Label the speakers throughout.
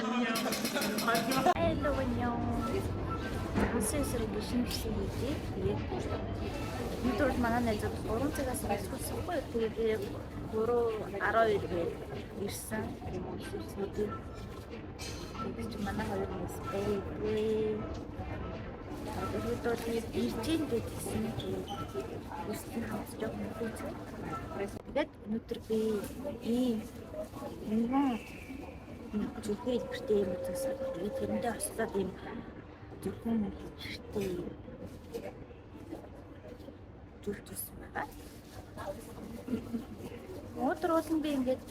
Speaker 1: Hello 안녕. Асуусан шинжилгээ хийжээ. Тэгээд өнөөдөр манай найз 3 цагаас өсвөлсөхгүй. Тэгээд 3:12 гээд ирсэн. Тэгээд манай хоёр нэс бэйбээ. Тэгээд иржин гэдгсэн чинь өссөн хавц жоох нөхөж. Тэгээд өнөөдөр би зөвхөн гэртээ юм үзсэн. Тэгээд тэрэндээ ослоод юм зөвхөн гэртээ зүйлсэн байгаа. Өдөр болгон би ингээд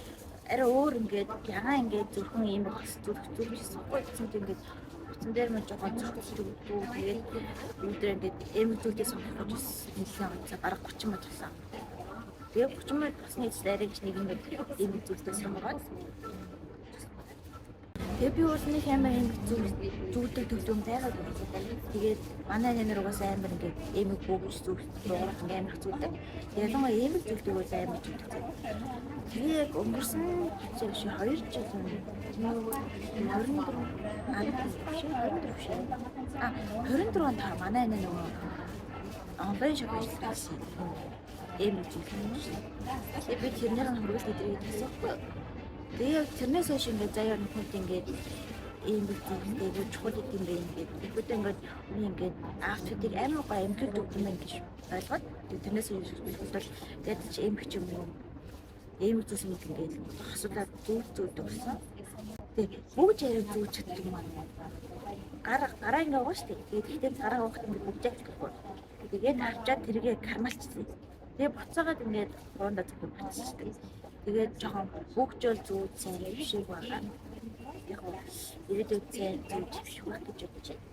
Speaker 1: арай өөр ингээд ягаан ингээд зөвхөн юм зүрхсэхгүй гэсэн чинь ингээд утсан дээр мөн жоохон зохицож өгдөө. Тэгээд өдөр ингээд эмэгтэйдээ сонгох гэж нэлээд онцоо бараг 30 мод болсон. Тэгээд 30 мод басны зэрэг нэг ингээд эмэгтэйдээ сонгоод тэгээд би өөрсний амар зүгдэг төлөвлөм байгаад байна. Тэгээд манай нэр угаас амар ингээд эмэг бөөгч зүгдэг амар зүгдэг. Ялангуяа эмэг зүгдэг бол амар зүгдэг. Тэгээд өнгөрсөн жил 2 жил 24 онд манай нэр нөгөө онлайн шоп ажилласан эмэг зүгдэг. Тэгээд би тэрнэр хөргөл идрээд тасахгүй. Тэгээд тэрнээс хойш ингээд заяа нөхөд ингээд ийм зүйлтэй чухал юм бэ ингээд бүгд ингээд аавчдыг амар гоо эмгэлт өгдөг юм гэж ойлгоод тэрнээс хойш бол тэгээд чи эмгч юм уу эмэг зүйлс мэт ингээд асуудал зүүдэг болсон. Тэгээд бүгд яриа зүүж чаддаг юм аа. Гараа ингээд ууш тий. Тэгээд гараа уухт ингээд бүгдээ гэхгүй. Тэгээд авчаад тэргээ кармалчсан. Тэгээд буцаагаад ингээд гоондоо зөвхөн буцчихдаг. Тэгээд жоохон хөгжөөл зүүж сайн шиг байгаа. Яг нь ирээдүйд сайн зүүж шиг байх гэж бодож байна.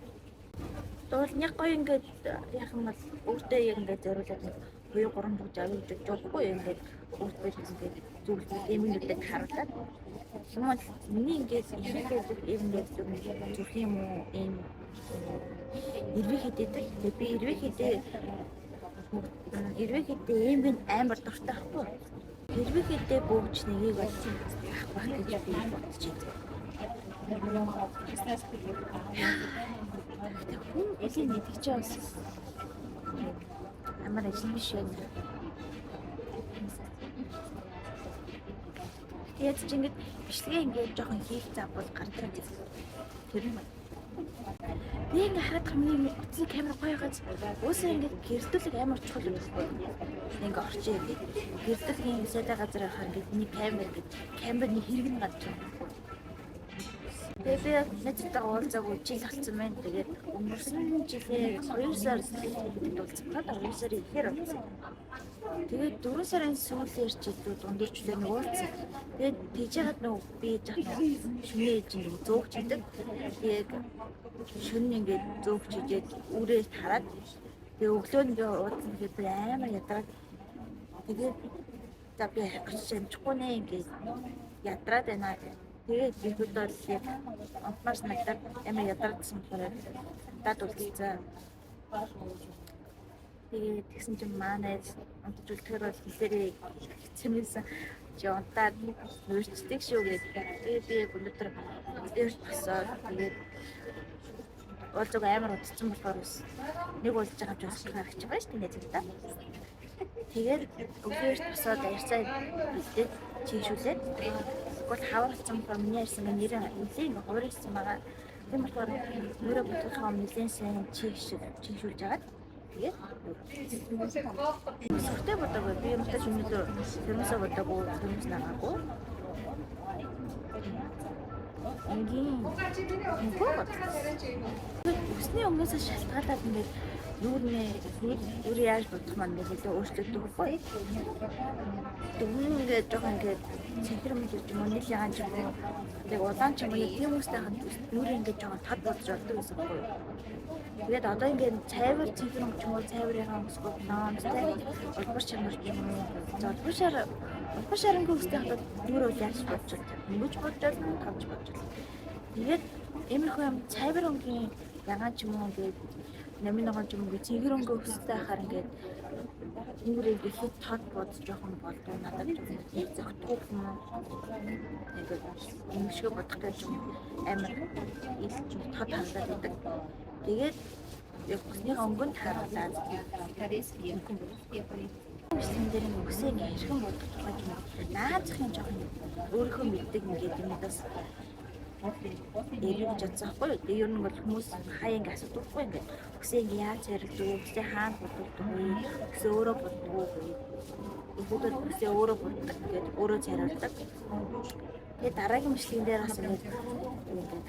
Speaker 1: Тэгвэл яг гоё ингээд яг юм бол өөртөө ингээд зориулаад 2-3 бүгд авиж жуулахгүй ингээд өөртөө ингээд зүйлүүд эмгэнүүдэд харуулаад. Тэгмэл миний ингээд ихэдээд эмгэнүүд зүрх юм уу ийм ирвэ хэдээд би ирвэ хэдээ эмгэн амар дуртай ахгүй. Хэрвээ хэдээ бөгж нэгийг олсон авах гэж би бодож байна. Хүн элийн нэгж бас амар ажил биш байна. Тэгээд ч ингэж бичлэгээ ингээд жоохон хийх завбал гардаг гэсэн. Тэр юм байна. Би ингээ хараад хамгийн утасны камер гоё газ уусаа ингээ гэрдүүлэг амар чухал юм байна. Ингээ орчих юм. Гэрдүүлгийн сайтай газар хахаар ингээ нэг камерны хэрэг нь гадж байна. Тэгээд нэцтэй уулзаагүй жил болсон байна. Тэгээд өнгөрсөн жилээ 2 сар уулзсан. 2 сарын ихээр уулзсан. Тэгээд 4 сарын сүүлээр ч дундуучлаа нэг уулзсан. Тэгээд тийжээд нөгөө би жахна шүнээ ээж ингээ зөөгч идэг. Тэгээд шүн ингээд зөөгч ижээд үрээс хараад тэгээ өглөө ингээ уудсан гэдэг амар ядраад тэгээд за би гарч амжихгүй нэ ингээд ядраад байна. Тэгээд би хөдөл яг амтмаас надад амар ядраадсан болохоор дад үлдсэн. Тэгээд тэгсэн чинь манай амтж үлдэхэр бол хэлээрээ хэцэмсэн чи унтаад нөрчдөг шүү гэдэг. Тэгээд би өнөөдөр эрт босоод тэгээд уулзаг амар удцсан болохоор нэг уулзж байгаа ч бас харагч байгаа шүү дээ зэрэг та. Тэгээд өглөөс босоод ярьцаа бэлдээд чийшүүлээд гол хаварцсан болохоор миний ярьсан нэрээ нэлээд хуурайсан байгаа. Тийм болохоор нөрөө бодохоо нэлээд сайн чийшүүлж агаад тэгээд сүртэй бодоогүй би юмтай өнөөдөр тэрнээсээ бодоогүй тэрнээс нагаагүй. Энгийн өсний өмнөөс шалтгаалаад ингээд нүр яаж бодох маань ингээд өөрчлөгдөв байхгүй. Дүн ингээд жоохон ингээд цэнхэр мэдэж юм уу нэг ягаан ч юм уу яг удаан ч юм уу тийм хүмүүстэй ханд нүр ингээд жоохон тод болж болдог гэсэн байхгүй. Тэгээд одоо ингээд цайвар цэнхэр юм ч юм уу цайварын хүмүүсгүй наамстай улбар чанар ч юм уу улбар шарангийн хүмүүстэй хандаад нүр үл яаж болж байна. Нүж болж байна, тавж болж байна. Тэгээд эмэрхүү юм цайвар өнгийн ягаан ч юм уу ингээд намын ногоон ч юм уу цэнхэр өнгө өсөлттэй хахаар ингээд Үүрийг ихэд тод бодож жоохон болдгоо надад нэг зөгтгөх юм уу. Тэгээд юм шиг бодох гэж юм амар илч тод хандаад байдаг. Тэгээд яг усны өнгөнд харуулаад Үсэн дээр нэг үсээ хэрхэн бодож байгаа юм. Наазахын жоохон өөрийнхөө мэддэг ингээд юм даас эргэж чадсахгүй. Тэгээ ер нь бол хүмүүс хаяа ингэ асуудаггүй ингээд үсээ ингэ яаж харилж үү, үсээ хаана боддог вэ? Үсээ өөрөө боддог уу? Ихүүдэл үсээ өөрөө боддог гэдэг өөрөө царилдаг. Тэгээ дараагийн бичлэгэн дээр бас ингээд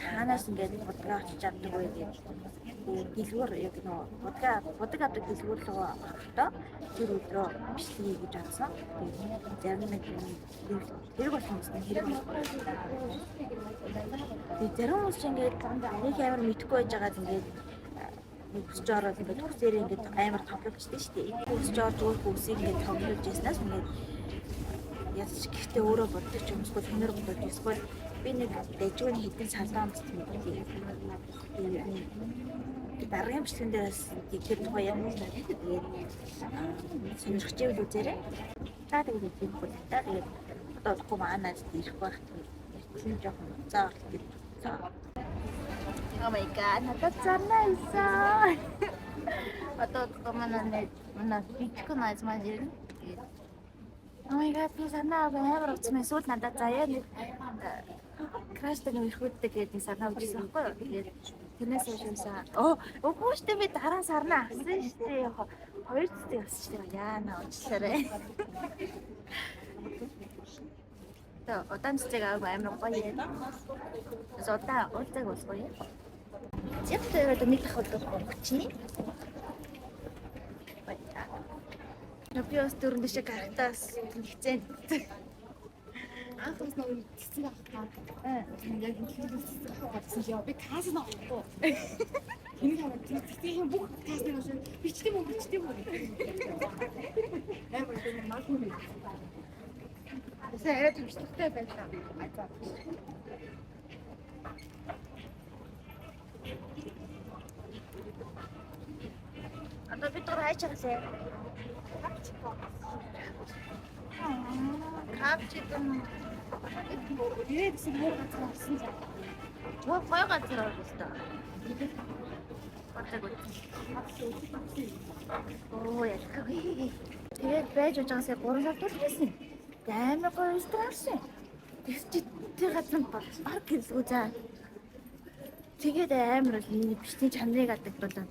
Speaker 1: хаанаас ингээд бодлоо очиж авдаг вэ гэдэг дэлгүүр яг нөө бодог авдаг дэлгүүр рүү орохдоо тэр өдрөө бичлэгийг гэж авсан. Тэгээд зарим нэг хэрэг болсон юм хэрэг болсон. Тэгээд зарим хүмүүс ингээд нэг амар мэдхгүй байж байгаад ингээд өсч ороод ингээд үсээрээ ингээд амар тоглогчтой шүү дээ. Өсч орж өөрөө үсийг ингээд тоглож яснаас ингээд яс гэхдээ өөрөө боддог ч юмсгүй тэнэр бодож эсвэл би нэг дэжгүүний хэдэн салаан мэдээ. Дараагийн бичлэгэн дээрээс тэр тухай юм уу тэгээд сонирхч ивэл үзээрэй. Та тэгээд хэлэхгүй та тэгээд одоо зөвхөн маанаас ирэх байх тийм жоохон заах гэж. Oh my god, надад санаасан. Одоо манай бичгүй найз маань ирнэ. Oh my god, би санаа амар уцмаа сууд надад заяа нэг краштай нэг ирэхүүдтэй гэдэг санаа өгсөн байхгүй юу? Тэгээд тэрнээс шүүсэн. Үгүй шүү дээ би дараа сарна авсан шүү дээ. 2 цэцэг авсан шүү дээ. Яана уучлаарай. Тэгээ удаан цэцэг амар гоё юм. Удаан уулзаг болгүй. Зэвтэр нэг давхад өгчий. Нопиос дөрөнд шиг гарахтаас тэгцэн.
Speaker 2: Анхаас нэг цэцэг авах таа. Яг хэлсэн бодсон яа би каас навахгүй. Тэнийг хараад цэцгийн бүх касныг авсан. Бичдэг юм. Амар тийм мал юм. Сая бичдэгтэй байлаа.
Speaker 1: Одоо бид гур хайж байгасаа. Капчитэн
Speaker 2: Ирээдсэн мөр газар авсан заа.
Speaker 1: гой газар оруулаа. Батаг. Оо яах вэ? Тэгээд байж байгаасаа 3 сар турсан. Амар гоё ресторан. Тэр газар баг гэсэн заа. Тэгээд амар л миний бичний чанарыг алдагдуулаад.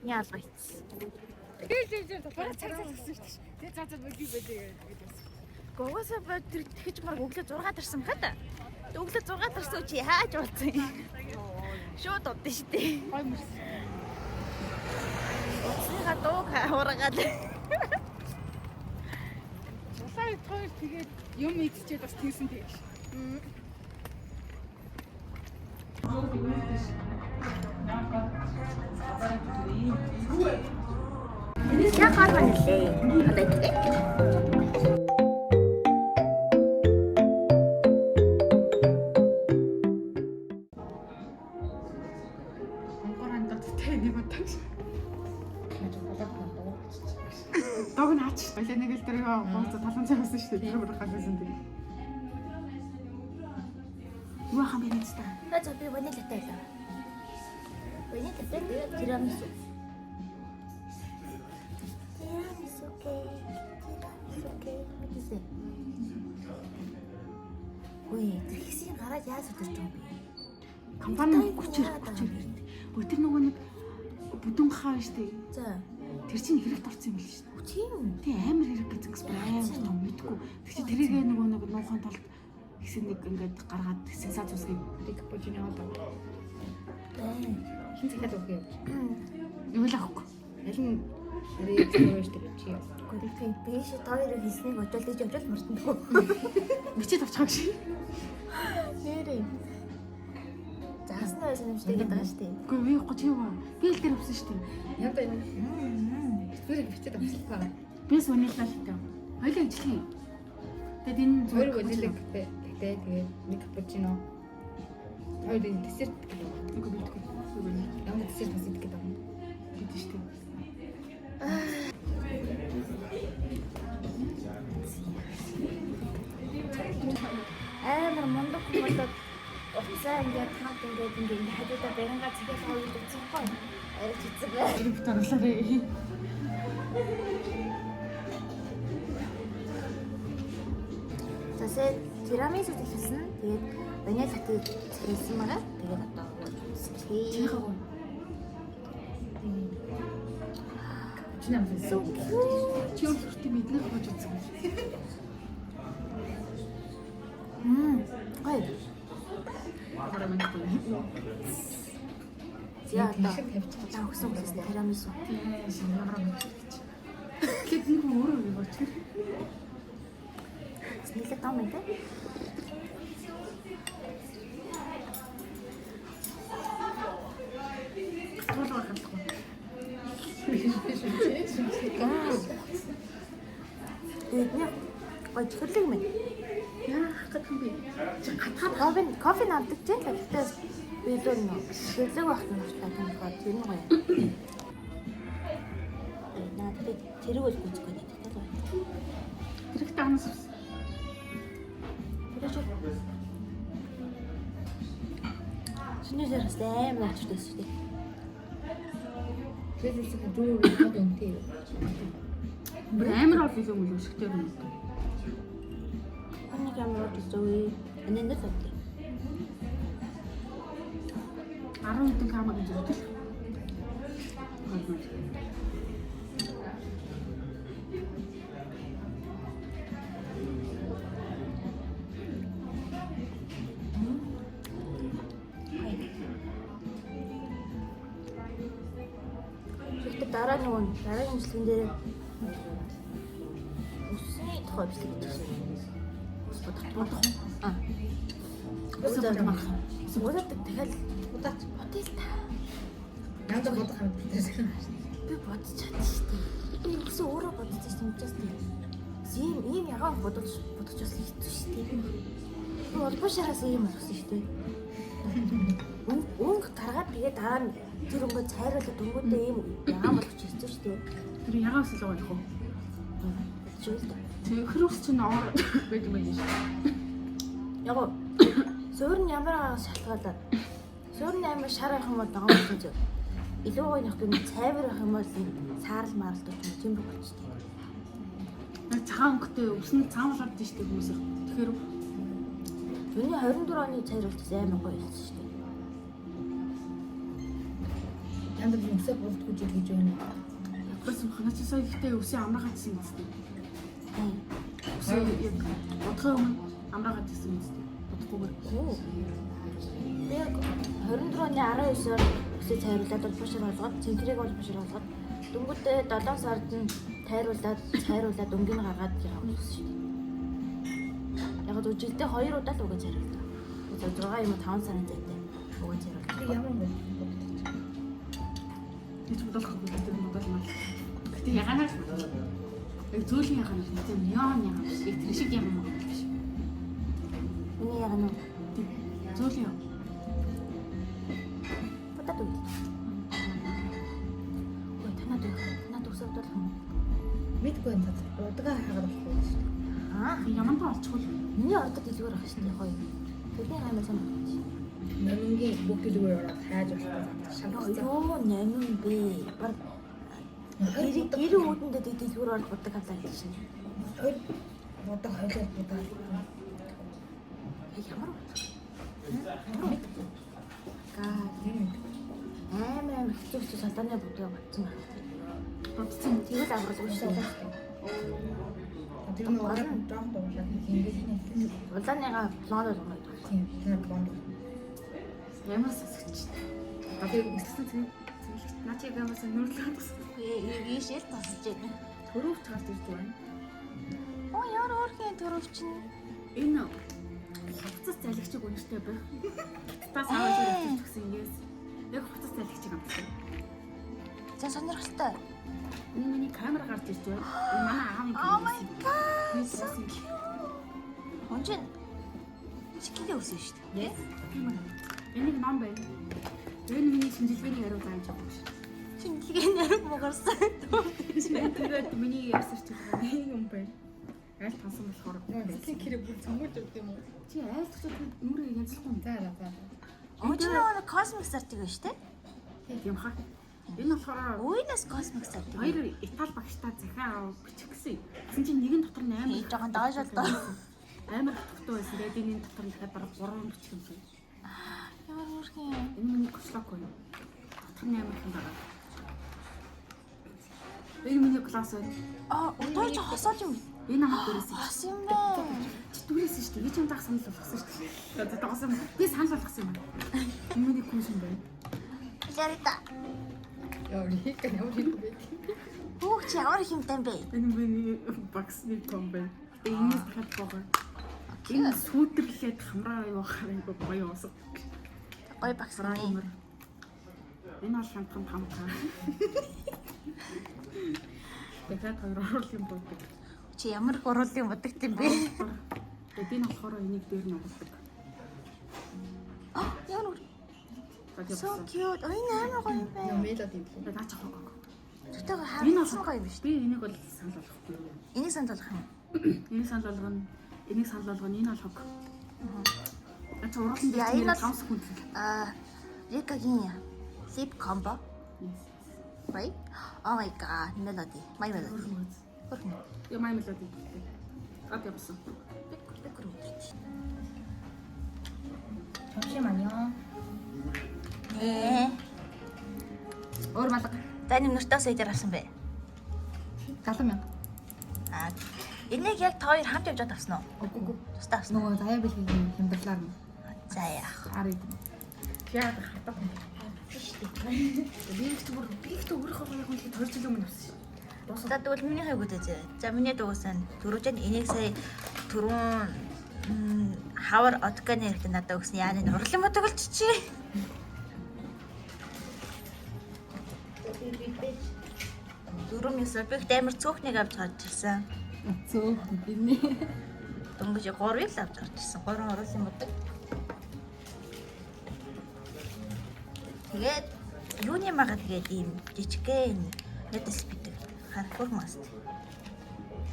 Speaker 1: Яалгаа хийсэн.
Speaker 2: Тэгээд бараг цаг өгсөн шүү дээ. Тэгээд цаазаа бөгий байлээ гэдэг.
Speaker 1: Гогосоо бод тэр тэгэж баг өглөө 6 тарсан хаа. Өглөө 6 тарсан чи хааж болсон юм. Шууд удаа шүү дээ.
Speaker 2: Гой мөрс.
Speaker 1: Уцныга дууг хураагаад.
Speaker 2: Улаан хоёр тэгээд юм идчихээд бас тийсэн тэгэж.
Speaker 1: Яг гарна нэлээ. Одоо итгэе.
Speaker 2: Дог наач. Баялаа нэг л дөрөв гооцоо талан цай байсан шүү дээ. Тэр бүр хадсан тийм. Юу хаан бэ нэстэ?
Speaker 1: Та зөв би ванилатай байлаа. Ванилатай тирамису. Мэдээсэй. Ой, тэгсийн гараад яаж өдөрч байгаа юм бэ?
Speaker 2: Компани 30. Өтөр нөгөө нэг бүдүүн хаа штэ.
Speaker 1: За.
Speaker 2: Тэр чинь хэрэгт орсон юм биш шүү дээ.
Speaker 1: Тийм.
Speaker 2: Тий амар хэрэг гэсэн амар том мэдгүй. Тэг чи тэрийг нөгөө нэг нуухан толд хэсэг нэг ингээд гаргаад сенсац үсгийг капучино аваад. Хин цагаад өгөх юм. Юу л авахгүй. Аль нь рейс өөрөөс тэг чи.
Speaker 1: Гэхдээ би ши тойрог хийснийг бодвол гэж явж мартандгүй.
Speaker 2: Бичиж авчихсан шиг.
Speaker 1: Нэрээ. Заасан байсан юм шиг гэдэг байгаа шүү дээ.
Speaker 2: Үгүй би 30 юу. Би л дээр авсан шүү дээ.
Speaker 3: Янда юм. Бүрийг бичээд авчихлаа.
Speaker 2: Бис ванилла л таа. Хоёлаа ижлээ. Тэгээд энэ
Speaker 3: Хоёр ванилла гэдэг. Тэгээд нэг капучино. Хоёрын десерт гэдэг.
Speaker 2: үгүй битгүй.
Speaker 3: Ямар десерт бас идэх гэдэг юм.
Speaker 2: Гэдэг шүү дээ.
Speaker 1: мундаг хүмүүс уцаа ингээд хамт ингээд хажуудаа барингаа цэгээл хоёр үзэхгүй. Арич үзэг.
Speaker 2: Гэрбт орлоо.
Speaker 1: Тэсээ тирамису хэлсэн. Тэгээд ваниль латте хэлсэн мага. Тэгээд одоо
Speaker 2: Чихээ.
Speaker 3: Чиний
Speaker 1: so cute.
Speaker 2: Чи өөртөө мэднэ хож үзсэн.
Speaker 1: Гой.
Speaker 2: Хараа мэнтэй.
Speaker 1: За одоо өгсөн хүмүүс тирамису.
Speaker 2: Тийм шинээр мэнтэй. Гэт нэг хүн өөрөө юу боч.
Speaker 1: Нэлээд том юм те.
Speaker 2: Туулга хандахгүй.
Speaker 1: Тэгээд гой чихэрлэг юм.
Speaker 2: Яах гэдэг юм бэ? Чи хатгаад
Speaker 1: Кофе навдаг тийм. Гэхдээ билүү нөө. Чихэрлэг байх юм байна. Тэгэхээр тэр нь гоё. Наа тэгээд тэрэг бол гүцэхгүй гэдэг л байна.
Speaker 2: хэрэгтэй амс.
Speaker 1: Шинэ зэрэгс амар очтой шүү дээ.
Speaker 3: Тэсээс дүү хад үнтэй.
Speaker 2: Амар бол илүү мөл өсөхтэй юм.
Speaker 1: Нэг амар очтой. Энэндээ тавтай.
Speaker 2: 10 хэдэн камаг гэж боддог.
Speaker 1: Гэхдээ дараагийн жилийн дээр үсний тухай бичлэг хийсэн. Ус бодох.
Speaker 2: Өсөж байна.
Speaker 1: Сүүрээд дахиад
Speaker 3: Удаач.
Speaker 1: бодъё та.
Speaker 3: Надад бодох юм байна.
Speaker 1: Би бодож чадчих шүү дээ. Би өсөө өөрөө бодож байсан юм чинь тийм. Ийм ягаан бодож бас хийдэг шүү дээ. Би улбаа шараас ийм болсон шүү дээ. Өнгө таргаад тэгээд дараа нь тэр өнгөө цайруулаад өнгөндөө ийм ягаан болгож хийсэн шүү дээ.
Speaker 2: Тэр ягаас л байх уу?
Speaker 1: Жишээ л.
Speaker 2: Тэр хөрөс чинь оор байдаг байх шүү.
Speaker 1: Яг суурн ямар агаас шалтгаалаад суурн амар шар авах юм бол байгаа юм шүү. Илүү гоё нөх юм цайвар авах юм бол саарл маралд гэж юм болчихсон.
Speaker 2: Нэг цагаан өнгөтэй өвсөн цаамлаад дээ шүү дээ хүмүүс. Тэгэхээр
Speaker 1: Юуны 24 оны цайруулт амар гоё байсан шүү дээ.
Speaker 3: Янда би өсөө болдгоо жил гэж байна.
Speaker 2: бас ханаач сая ихтэй өсөө амраагаадсэн юм зү. Өсөө яг бодхоо өмнө амраагаадсэн юм зү. Бодохгүйгээр.
Speaker 1: Би 24 оны 19-оор өсөө цайруулаад улбашир болгоод цэнхрийг улбашир болгоод дөнгөдөө 7 сард нь цайруулаад өнгөний гаргаад явах гэсэн шүү дээ. Яг л жилдээ 2 удаа л угаа цайруулдаг. 6 юм 5 сарын зайтай угаа цайруулдаг.
Speaker 3: Би ямар нэг
Speaker 2: Гэж бодохгүй гэдэг юм. Гэтэ яганаас яг зөөлөн яганаас тийм неон яганаас тэр шиг юм уу гэж.
Speaker 1: Миний яг нь
Speaker 2: Зөөлөн.
Speaker 1: бодоод үйл. Ой танад өсөд бол
Speaker 3: мэдгүй энэ цаа. Удаа хаагаад болохгүй шүү дээ.
Speaker 1: аа
Speaker 2: Яман та олчихвол
Speaker 1: миний ордод дэлгүүр ах шүү дээ гоё. Тэдний хаймаа сайн байна.
Speaker 3: Нэмингийн бүх дэлгүүр ороод хайж болохгүй. Шалгаж.
Speaker 1: Йоо нэмэн бэ. Баг гэр үүдэндээ дэлгүүр орд будаг халаа гэж шин.
Speaker 3: Хоёр бодох хоёлоо будаа.
Speaker 1: Ямар вэ? Гаа
Speaker 3: Тийм.
Speaker 1: амар хэцүү салдааны будаа батсан байна.
Speaker 2: бодсон.
Speaker 1: Тэгэл аврал
Speaker 3: Уушаа
Speaker 1: үүсээ.
Speaker 3: Тэр нь ороод жоох дуурлаад ингэж нэ.
Speaker 1: Улааныгаа планод байна.
Speaker 3: Тийм. Тэр бонд.
Speaker 2: Ямар сасгч. Одоо өссөн тийм. Начиг ямаас нүрлээ гэсэн.
Speaker 1: Ийшэл тасч байна.
Speaker 2: Төрөвч гарч ирж байна.
Speaker 1: Оо яар өөрхийн төрөв чинь.
Speaker 2: Энэ хуцас залгичиг үнэтэй байх. Тас аваад ирэх гэсэн ингээс яг хуцас залгичиг амтсан.
Speaker 1: За сонирхолтой.
Speaker 2: Энэ миний камера гарч ирж байна. Энэ манай аавын
Speaker 1: Oh my
Speaker 2: камера.
Speaker 1: god. Онжин чикидээ өссөн шүү дээ.
Speaker 2: Энийг ном байна. Энэ миний шинжилгээний хариу зааж байгаа шүү.
Speaker 1: Шинжилгээ нариг мугарсан.
Speaker 2: Тэгээд миний ярьсан чинь нэг юм байна. Айл тонсон болохоор
Speaker 3: Сэтгэлийн хэрэг бүр цомгож өгд юм уу?
Speaker 2: чи айл төчөд нүрээ янзлахгүй юм.
Speaker 3: За.
Speaker 1: Өөч нөгөө космик сартыг байна шүү дээ.
Speaker 2: Тийм хаа. Энэ болохоор
Speaker 1: Уйнаас космик сартыг.
Speaker 2: хоёр Итали багштай захиа бичих гэсэн. Гэсэн чинь нэг нь дотор нь амар
Speaker 1: Хийж байгаа дааш л доо.
Speaker 2: амар хөвгтэй байсан. Тэгээд энэ дотор нь дахиад бараг 3 бичих юм шиг.
Speaker 1: Ямар хөрхөн юм.
Speaker 2: Энэ миний кошлок байна. Дотор нь амар хэн байгаа. Энэ миний класс байна.
Speaker 1: Өдөрч хосоож юм.
Speaker 2: Энэ хамт дээрээс
Speaker 1: Хос юм бэ.
Speaker 2: дүүрээс шүү дээ. Би ч юм таах санал болгосон шүү дээ. Тэгээд дагсан. Би санал болгосон юм байна. Энэ миний күнш юм байна.
Speaker 1: Ярита.
Speaker 3: Ямар хийх бэ?
Speaker 1: Бүх чи ямар хэмтэн бэ?
Speaker 2: Энэ миний багсны том байна. Тэгээд энэс дахиад байгаа. Энэ сүйдэрлээд хамраа юу хараа гоё уусах.
Speaker 1: Гой багсраа.
Speaker 2: Энэ бол шантхан хамхаа. Тэгээд хоёр оруулах юм болдог.
Speaker 1: Чи ямар их уруулын бодогт юм бэ?
Speaker 2: Тэгээд энэ болохоор энийг дээр нь оруулдаг.
Speaker 1: Ямар
Speaker 2: Тэгээд
Speaker 1: so cute. Ой амар гоё юм бэ.
Speaker 3: Мелоди юм лээ.
Speaker 2: наач авахгүй.
Speaker 1: Тэгтээ
Speaker 2: Энэ
Speaker 1: харсан гоё юм шүү.
Speaker 2: би энийг бол санал болгохгүй юу.
Speaker 1: Энийг санд болох юм.
Speaker 2: Энийг санал болгоно. Энийг санал болгоно. Энэ бол хог. Ач уралсан
Speaker 1: Яа,
Speaker 2: дээр
Speaker 1: энэ бол-
Speaker 2: 5 секунд.
Speaker 1: Рикагийн lip combo. Right? Oh my god. Melody. My melody. Хөрхөн.
Speaker 2: Яа май мелоди. Гад явсан.
Speaker 1: Бэкэр үдэрч.
Speaker 3: 잠시만요.
Speaker 1: Ээ.
Speaker 3: Өөр малга
Speaker 1: За энэ нүртээс идэр авсан бэ?
Speaker 3: 70,000.
Speaker 1: Энийг яг та хоёр хамт явж авсан уу?
Speaker 3: Үгүй.
Speaker 1: Тусдаа авсан уу?
Speaker 3: Нөгөө заяа бэлгийн хямдрлаар нь.
Speaker 1: За яах.
Speaker 2: Арай. Яа хатаа. Би ихтэй өөрийнхөө яг нэг 2 жил өмнө авсан шүү.
Speaker 1: За тэгвэл минийхээ үгүйтэй. За миний дууссан. Түрүүжэнд энийг сая түрүүн хавар отканы хэрэгтэй надад өгсөн. Яа нэг урлан мотоглч чи. Дөрөв ясаа би амар цөөхнийг авч гарч ирсэн.
Speaker 3: Цөөх бинэ.
Speaker 1: Дөнгөж 3-ыг л авч гарч ирсэн. 3 урлан мотог. Тэгээд юуны магаа тэгээд ийм жижигхэн нэтэс бидэг. Харахур маст.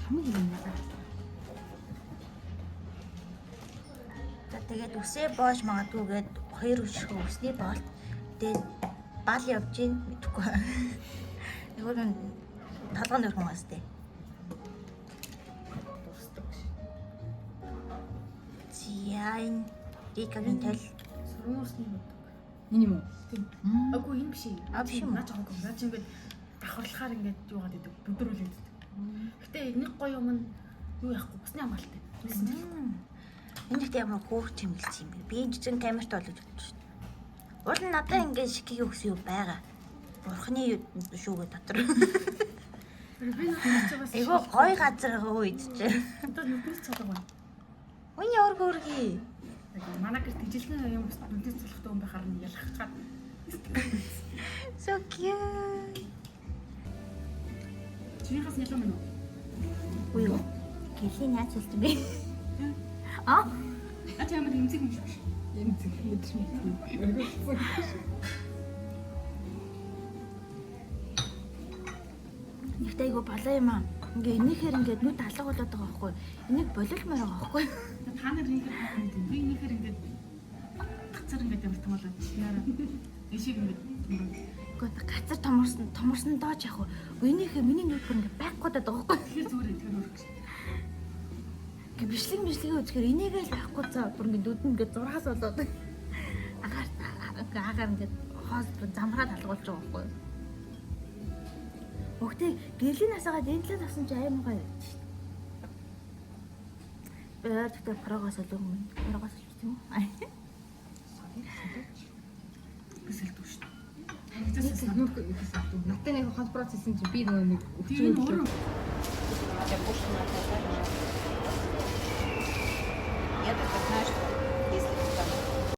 Speaker 3: Хамгийн юм байна.
Speaker 1: За тэгээд үсээ боож магадгүйгээд 2 өшрөө үсний болт. Тэгээд бал явж ийн мэдгүй. Нөгөө нь талгын өрхөн мастэй. Зян Рикагийн тал.
Speaker 2: Сурмуусны бод.
Speaker 3: Энэ юм уу?
Speaker 2: Тийм. Агүй энэ биш.
Speaker 1: Биш юм уу?
Speaker 2: Наач авахгүй. Наач ингээд давхарлахаар ингээд юугаад идэв. Бүдрүүлээд идэв. Гэтэ нэг гоё юм нь юу яахгүй. Усны хамгаалтай.
Speaker 1: Энэ ихтэй ямар хөөрч юм гэлч юм бэ? Би энэ жижиг камерт олж өгч шүү дээ. Уул нь надад ингээд шикийг өгсөн юу байгаа. Бурхны шүүгээ дотор.
Speaker 2: Би нэг бас
Speaker 1: Эйгөө гой газар байгаа үед чи.
Speaker 2: одоо нүднээс цолог байна.
Speaker 1: Ой ямар хөөргий.
Speaker 2: Манай гэр тэжилхэн юм бас нүднээс цолохтой юм байхаар нь ялах гад.
Speaker 1: So cute.
Speaker 2: Чинийхээс нэлээд мөн үү?
Speaker 1: Ой юу. Гэлийн яаж хэлсэн бэ? А?
Speaker 2: Ачаа ямар имзэг юм шиг.
Speaker 3: Энэ зүг мэдэрч.
Speaker 1: Нэгтэй айгу балаа юм аа. Ингээ энийхээр ингээд нүд алга болоод байгаа байхгүй. Энийг болилмаар байгаа байхгүй.
Speaker 2: Та нар нэг юм. Би нэхэр ингээд гацар ингээд ямар томолоо. Яараа. Ишиг ингээд
Speaker 1: Гэхдээ гацар томорсон дооч яах вэ? Энийхээ миний нүд бүр ингээд байхгүй байгаа байхгүй.
Speaker 2: тэгэхээр зүгээр тэр өрөх.
Speaker 1: Ингээ бичлэгээ үзэхээр энийг л байхгүй цаа бүр ингээд нүд нь ингээд зургаас болоод агаар ингээд хоос замраад алгуулж байгаа байхгүй. Өгтөө гэрлийн насаагаад энэ талаас авсан чи аймаг гоё байж шээ. Бээр тэгтээ прогоос л юм. Прогоос л юм уу?
Speaker 2: Бисэлдүү шүү.
Speaker 3: Нэг нүрх ихсэн. Наттай нэг хол процесс чинь би нөгөө нэг
Speaker 2: Тийм өөрөө
Speaker 1: Я так знаю, что